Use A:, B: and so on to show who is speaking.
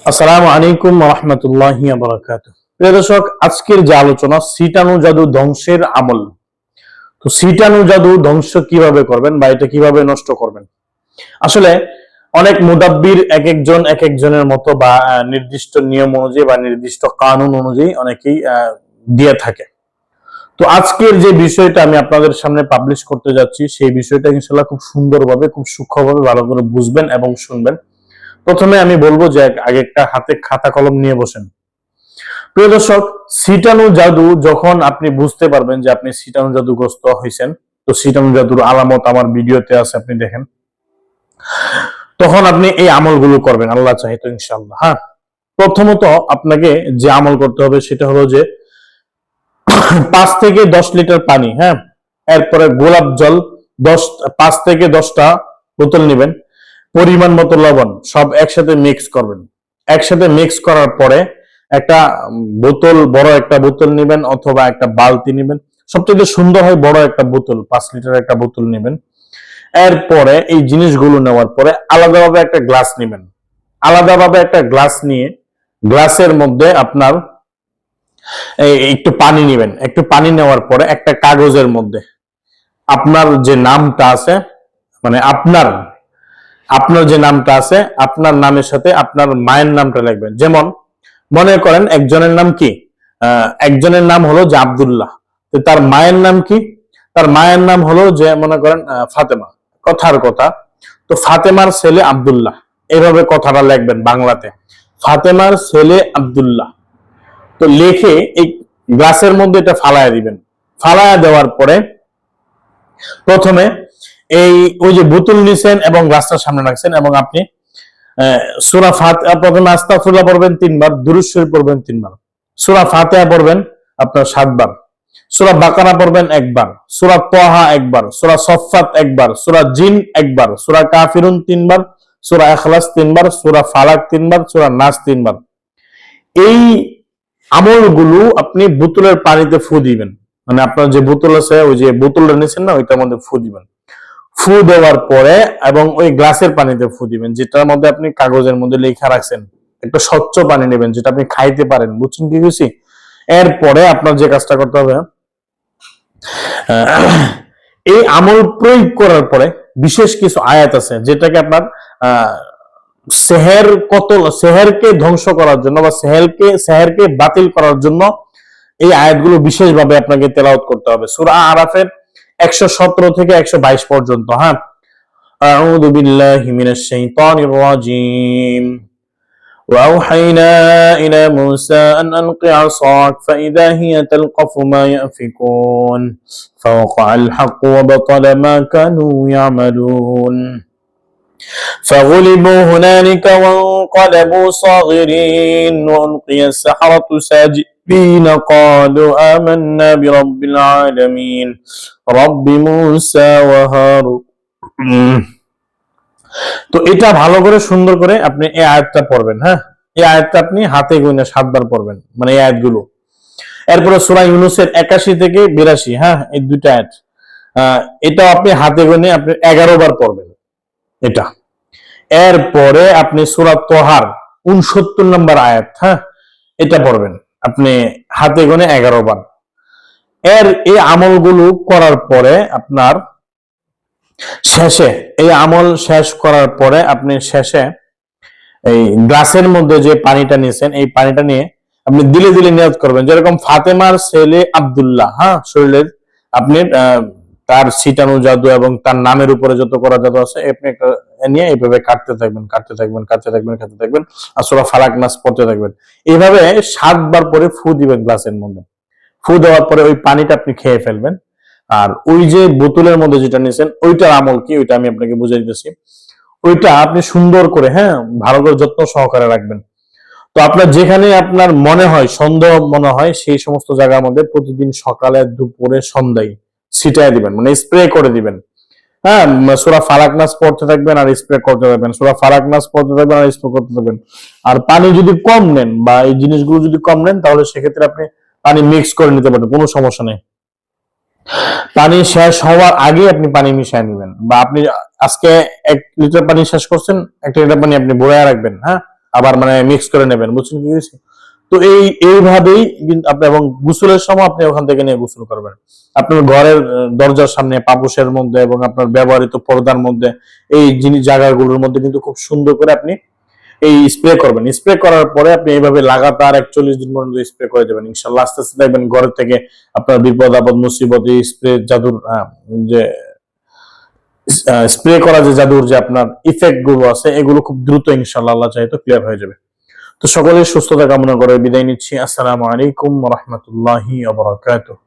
A: আসসালামু আলাইকুম ওয়া রাহমাতুল্লাহি ওয়া বারাকাতুহু। প্রিয় দর্শক, আজকের যে আলোচনা সিটানু জাদু ধ্বংসের আমল। তো সিটানু জাদু ধ্বংস কিভাবে করবেন বা এটা কিভাবে নষ্ট করবেন? আসলে অনেক মুদাব্বির এক একজন এক একজনের মতো বা নির্দিষ্ট নিয়ম অনুযায়ী বা নির্দিষ্ট কানুন অনুযায়ী অনেকেই দিয়ে থাকে। তো আজকের যে বিষয়টা আমি আপনাদের সামনে পাবলিশ করতে যাচ্ছি সেই বিষয়টা ইনশাআল্লাহ খুব সুন্দরভাবে খুব সূক্ষ্মভাবে ভালো করে বুঝবেন এবং শুনবেন। প্রথমে আমি বলবো যে আগে একটা হাতে খাতা কলম নিয়ে বসেন। প্রিয় দর্শক, সিটানু জাদু যখন আপনি বুঝতে পারবেন যে আপনি সিটানু জাদুগ্রস্ত হয়েছেন, তো সিটানু জাদুর আলামত আমার ভিডিওতে আছে, আপনি দেখেন, তখন আপনি এই আমলগুলো করবেন আল্লাহ চাহে তো ইনশাআল্লাহ। হ্যাঁ, প্রথমত আপনাকে যে আমল করতে হবে সেটা হলো যে 5 থেকে 10 লিটার পানি, হ্যাঁ, এরপরে গোলাপ জল 5 থেকে 10টা বোতল নেবেন, পরিমাণ মতো লবণ, সব একসাথে মিক্স করবেন। একসাথে মিক্স করার পরে একটা বোতল, বড় একটা বোতল নেবেন অথবা একটা বালতি নেবেন। সবচেয়ে সুন্দর হয় বড় একটা বোতল, 5 লিটার একটা বোতল নেবেন। এরপরে এই জিনিসগুলো নেওয়ার পরে আলাদাভাবে একটা গ্লাস নেবেন। আলাদাভাবে একটা গ্লাস নিয়ে গ্লাসের মধ্যে আপনার একটু পানি নেবেন। একটু পানি নেওয়ার পরে একটা কাগজের মধ্যে আপনার যে নামটা আছে, মানে আপনার আপনার যে নামটা আছে, আপনার নামের সাথে আপনার মায়ের নামটা লিখবেন। যেমন মনে করেন একজনের নাম কি, একজনের নাম হলো যে আব্দুল্লাহ, তো তার মায়ের নাম কি? তার মায়ের নাম হলো যে মনে করেন ফাতেমা। কথার কথা, তো ফাতেমার ছেলে আব্দুল্লাহ, এইভাবে কথাটা লিখবেন বাংলাতে, ফাতেমার ছেলে আব্দুল্লাহ। তো লিখে এই গ্লাসের মধ্যে এটা ফালায়া দিবেন। ফালায়া দেওয়ার পরে প্রথমে এই ওই যে বোতল নিছেন এবং গ্লাসটার সামনে রাখছেন এবং আপনি সূরা ফাতিহা প্রথমে আস্তাগফিরুল্লাহ পড়বেন 3 বার, দুরূদ শরীফ পড়বেন 3 বার, সূরা ফাতিহা পড়বেন আপনার 7 বার, সূরা বাকারা পড়বেন 1 বার, সূরা তাহা 1 বার, সূরা সফফাত 1 বার, সূরা জিন 1 বার, সূরা কাফিরুন 3 বার, সূরা ইখলাস 3 বার, সূরা ফালাক 3 বার, সূরা নাস 3 বার। এই আমলগুলো আপনি বোতলের পানিতে ফু দিবেন। মানে আপনার যে বোতল আছে, ওই যে বোতলটা নিছেন না, ওইটার মধ্যে ফু দিবেন। ফু দেওয়ার পরে এবং ওই গ্লাসের পানিতে ফু দিবেন, যেটার মধ্যে আপনি কাগজের মধ্যে লেখা রাখছেন। একটা স্বচ্ছ পানি নেবেন যেটা আপনি খাইতে পারেন, বুঝছেন কি বলছি? এরপরে আপনার যে কাজটা করতে হবে, এই আমল প্রয়োগ করার পরে বিশেষ কিছু আয়াত আছে যেটাকে আপনার সেহেরকে ধ্বংস করার জন্য বা সেহেরকে বাতিল করার জন্য এই আয়াতগুলো বিশেষভাবে আপনাকে তেলাওয়াত করতে হবে। সূরা আরাফের 117 থেকে 122 পর্যন্ত। হ্যাঁ, আউযু বিল্লাহি মিনাশ শাইতানির রাজীম। وأوحينا إلى موسى أن ألق عصاك فإذا هي تلقف ما يأفكون فوقع الحق وبطل ما كانوا يعملون فغلبوا هنالك وانقلبوا صاغرين وألقي السحرة ساجدين قالوا آمنا برب العالمين رب موسى وهارون। তো এটা ভালো করে সুন্দর করে আপনি এই আয়াতটা পড়বেন। হ্যাঁ, এই আয়াতটা আপনি হাতে গুনে 7 বার পড়বেন, মানে এই আয়াতগুলো। এরপরে সূরা ইউনূসের 81 থেকে 82, হ্যাঁ, এই দুইটা আয়াত, এটা আপনি হাতে গুনে আপনি 11 বার পড়বেন এটা। এরপরে আপনি সূরা তাহার 69 নম্বর আয়াত, হ্যাঁ, এটা পড়বেন আপনি হাতে গুনে 11 বার। এই আমলগুলো করার পরে আপনার শেষে, এই আমল শেষ করার পরে আপনি শেষে এই গ্লাসের মধ্যে যে পানিটা নিয়েছেন, এই পানিটা নিয়ে আপনি দিলে দিলে নিয়ত করবেন, যেরকম ফাতেমার ছেলে আব্দুল্লাহ, হ্যাঁ, শরীরের আপনি তার ছিটানো জাদু এবং তার নামের উপরে যত করা জাদু আছে আপনি একটা নিয়ে এইভাবে কাটতে থাকবেন, কাটতে থাকবেন, কাটতে থাকবেন, কাটতে থাকবেন, আর সূরা ফালাক নাস পড়তে থাকবেন। এইভাবে 7 বার পরে ফু দিবেন গ্লাসের মধ্যে। ফু দেওয়ার পরে ওই পানিটা আপনি খেয়ে ফেলবেন। আর ওই যে বোতলের মধ্যে যেটা নিয়েছেন ওইটার আমল কি, ওইটা আমি আপনাকে বুঝিয়ে দিতেছি। ওইটা আপনি সুন্দর করে, হ্যাঁ, ভালো করে যত্ন সহকারে রাখবেন। তো আপনার যেখানে আপনার মনে হয়, সন্দেহ মনে হয়, সেই সমস্ত জায়গার মধ্যে প্রতিদিন সকালে, দুপুরে, সন্ধ্যায় ছিটায় দিবেন, মানে স্প্রে করে দিবেন। হ্যাঁ, সূরা ফালাক নাস পড়তে থাকবেন আর স্প্রে করতে থাকবেন, সূরা ফালাক নাস পড়তে থাকবেন আর স্প্রে করতে থাকবেন। আর পানি যদি কম নেন বা এই জিনিসগুলো যদি কম নেন তাহলে সেক্ষেত্রে আপনি পানি মিক্স করে নিতে পারেন, কোনো সমস্যা নেই। পানি শেষ হওয়ার আগে আপনি পানি মিশিয়ে নেবেন, বা আপনি আজকে 1 লিটার পানি শেষ করছেন, 1 লিটার পানি আপনি ভরায় রাখবেন। হ্যাঁ, আবার মানে মিক্স করে নেবেন, বুঝছেন কি হয়েছে? তো এইভাবেই কিন্তু আপনি, এবং গোসলের সময় আপনি ওখান থেকে নিয়ে গোসল করবেন। আপনার ঘরের দরজার সামনে, পাপোশের মধ্যে এবং আপনার ব্যবহৃত পর্দার মধ্যে, এই জিনিস জায়গাগুলোর মধ্যে কিন্তু খুব সুন্দর করে আপনি এই স্প্রে করবেন। স্প্রে করার পরে আপনি এইভাবে লাগাতার 41 দিন পর্যন্ত স্প্রে করে দেবেন। ইনশাআল্লাহ আস্তে আস্তে দেখবেন ঘরের থেকে আপনার বিপদ আপদ মুসিবত, এই স্প্রে জাদুর যে স্প্রে করা যে জাদুর যে আপনার ইফেক্ট গুলো আছে, এগুলো খুব দ্রুত ইনশাআল্লাহ আল্লাহ চাহে তো ক্লিয়ার হয়ে যাবে। তো সকলের সুস্থতা কামনা করে বিদায় নিচ্ছি। আসসালামু আলাইকুম ওয়া রাহমাতুল্লাহি ওয়া বারাকাতুহু।